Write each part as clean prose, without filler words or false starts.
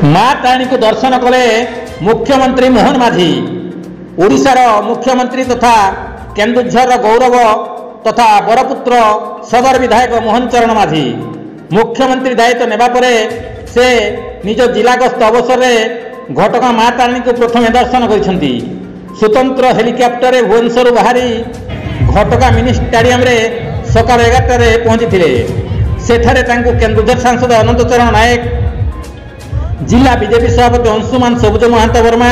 माँ तारिणी को दर्शन कले मुख्यमंत्री मोहन माझी। ओडिशार मुख्यमंत्री तथा केन्दुझर गौरव तथा बरपुत्र सदर विधायक मोहन चरण माझी मुख्यमंत्री दायित्व नेबा परे से निज जिला गस्त अवसर में घटगां माँ तारिणी को प्रथम दर्शन करिसेंती। स्वतंत्र हेलिकॉप्टर भुवनेश्वर बाहरी घटगां मिनी स्टेडियम रे सकाळ 11 पहुंची सेठारे तांको केन्दुझर सांसद अनंत चरण नायक, जिला बीजेपी सभापति अंशुमान सबुज महांत वर्मा,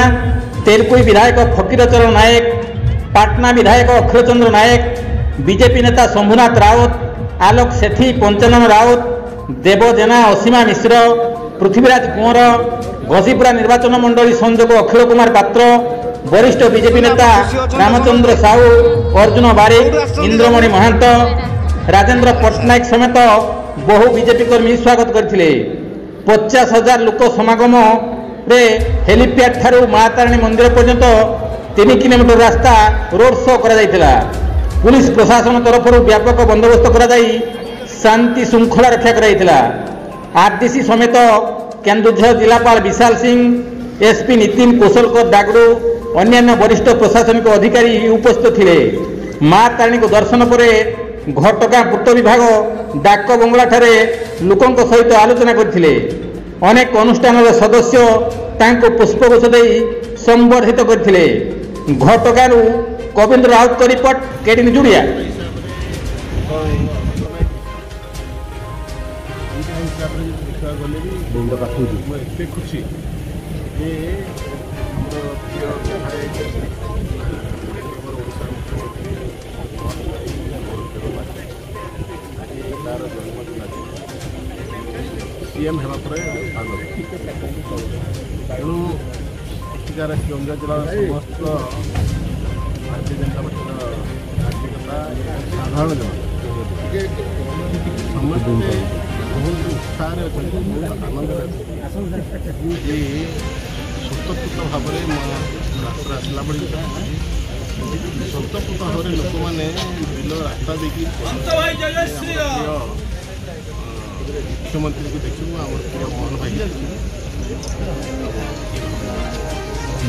तेलकुई विधायक फकीर चरण नायक, पाटना विधायक अक्षय चंद्र नायक, बीजेपी नेता शंभुनाथ राउत, आलोक सेठी, पंचानन राउत, देव जेना, असीमा मिश्र, पृथ्वीराज कुंवर, घसीपुरा निर्वाचन मंडली संयोजक अखिल कुमार पात्र, वरिष्ठ बीजेपी नेता रामचंद्र साहू, अर्जुन बारिक, इंद्रमणि महांत, राजेंद्र पट्टनायक समेत बहु बीजेपी कर्मी स्वागत करथिले। 50,000 लोक समागम रे हेलीपैड ठारू माँ तारिणी मंदिर पर्यंत 3 किलोमीटर रास्ता रोड शो करा जायतिला। पुलिस प्रशासन तरफ व्यापक बंदोबस्त करा जाई शांति श्रृंखला रक्षा कराइतिला। आरडीसी समेत केन्दुझर जिलापाल विशाल सिंह, एसपी नितिन कोशलकर डागरू, अन्य वरिष्ठ प्रशासनिक अधिकारी उपस्थित थिले। माँ तारिणी को दर्शन परे घटगां पूर्त विभाग डाक बंगला ठारे लोकों सहित आलोचना करथिले। अनेक अनुष्ठान सदस्य तांको पुष्पगुच्छ देई संबर्धित करथिले। घटगां कविंद्र राउत को रिपोर्ट, केडी निजुड़िया। सीएम हेबा परे आलो तेणु एଠିକାର କେଉଁଝର ଜିଲ୍ଲାର ସମସ୍ତ ଭାରତୀୟ जनता ପାର୍ଟିର କାର୍ଯ୍ୟକର୍ତ୍ତା ସାଧାରଣ ଜନ ସମସ୍ତେ ବହୁତ ଉତ୍ସାହରେ ଅଛନ୍ତି, ବହୁତ ଆନନ୍ଦରେ ଅଛନ୍ତି। ଯେ ସ୍ୱତଃସ୍ଫୂର୍ତ୍ତ ଭାବରେ ରାସ୍ତା ଆସିଲା ପଡ଼ିଛି, ସ୍ୱତଃସ୍ଫୂର୍ତ୍ତ ଭାବରେ ଲୋକମାନେ ବିଲ ରାସ୍ତା ଦେଇକି मुख्यमंत्री को देखू आम प्रिय मोहन भाई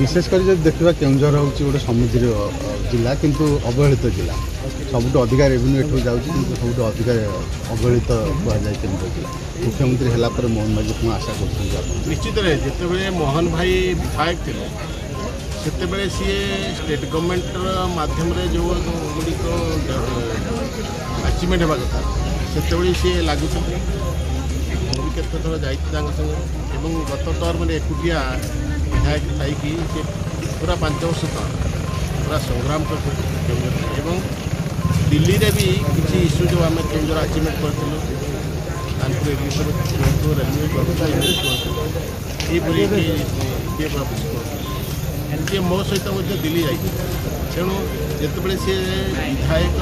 विशेषकर जब देखा केन्दुझर हूँ गोटे समुद्र जिला किंतु अवहेलित जिला, सबुठ अधिक रेवेन्यू एठू जाऊँ कि सबुठ अधिक अवहेलित कहुए केन्दुझर जिला। मुख्यमंत्री है मोहन भाई कौन आशा कर निश्चित जिते मोहन भाई विधायक थे से सी स्टेट गवर्नमेंट माध्यम जो गुड़िक अचिवमेंट होगा कथा से सी लगुच मुझे थर जा गत टर्म एकुटिया विधायक थी सी पूरा 5 वर्ष तक पूरा संग्राम कर दिल्ली रे भी किसी इश्यू जो आम केन्दुझर अचिवमेंट करूँ रेलवे ये मो सहित दिल्ली जाइए तेणु जिते सी विधायक